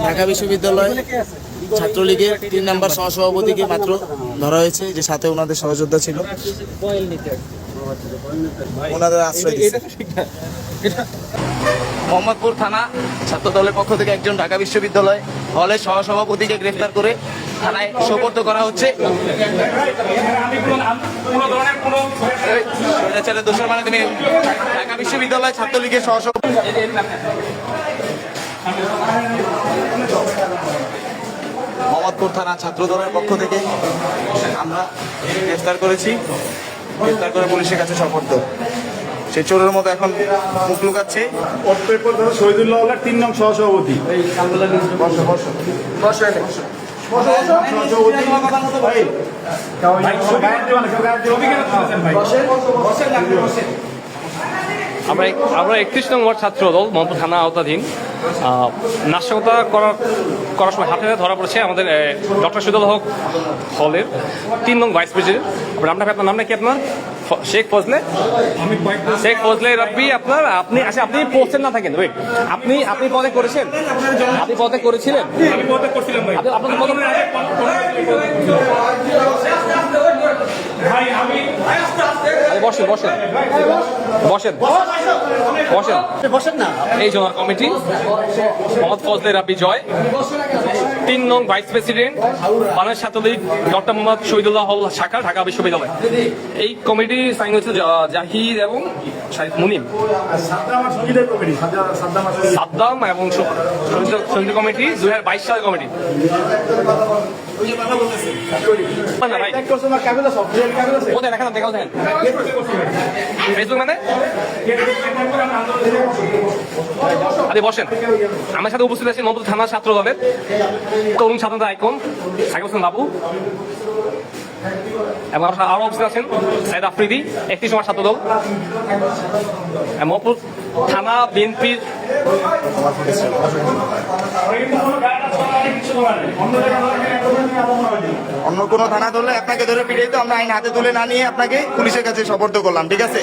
ঢাকা বিশ্ববিদ্যালয় ছাত্রলীগের 3 নম্বর সহসভাপতিকে মাত্র ধরা হয়েছে, যে সাথে ওনাদের সহযোদ্ধা ছিল, ওনাদের আশ্রয় দিয়েছে। মোহাম্মদপুর থানা ছাত্র দলের পক্ষ থেকে একজন ঢাকা বিশ্ববিদ্যালয় হলের সহসভাপতিকে গ্রেফতার করে থানায় সোপর্দ করা হচ্ছে। দোষের মানে তুমি ঢাকা বিশ্ববিদ্যালয় ছাত্রলীগের সহসভাপতি মোহাম্মদপুর থানা ছাত্র দলের পক্ষ থেকে আমরা গ্রেফতার করেছি, গ্রেফতার করে পুলিশের কাছে সোপর্দ। সে চোরের মতো এখন মুখ লুকাচ্ছে। শহীদুল্লাহ 3 নং সহসভাপতি। আমরা 31 নং ওয়ার্ড ছাত্র দল মোহাম্মদপুর থানা আওতাধীন নাশকতা করার সময় হাতে ধরা পড়েছে আমাদের ডক্টর শহীদুল হক হলের 3 নং ভাইস প্রেসিডেন্ট। আপনার নামটা কি? আপনার শেখ ফজলে রব্বি। আপনি পোস্টের না থাকেন, আপনি পদে করেছেন, আপনি পদে করেছিলেন, বসেন বসেন বসেন বসেন বসেন না। এই জোনার কমিটি মোহাম্মদ ফজলে রাব্বি জয়, 3 নং vice president Bangladesh Chhatra League doctor Mohammad Shahidullah হল শাখা ঢাকা বিশ্ববিদ্যালয়। এই কমিটি সাইন হয়েছে জাহিদ এবং মুনিম, সাদ্দাম এবং সঞ্জু কমিটি 2022 সালের কমিটি। ফেসবুক মানে বসেন। আমার সাথে উপস্থিত আছেন মোহাম্মদপুর থানা ছাত্র দলের তরুণ ছাত্রদের আইকন সাকিব হোসেন বাবু, এবং আরো অফিসার আছেন সাইদ আফ্রিদি, 31 নম্বর ছাত্র দল। মোহাম্মদপুর থানা বিএনপির অন্য কোনো থানা ধরলে আপনাকে ধরে পিটিয়ে তো আমরা আইন হাতে তুলে না নিয়ে আপনাকে পুলিশের কাছে সোপর্দ করলাম, ঠিক আছে?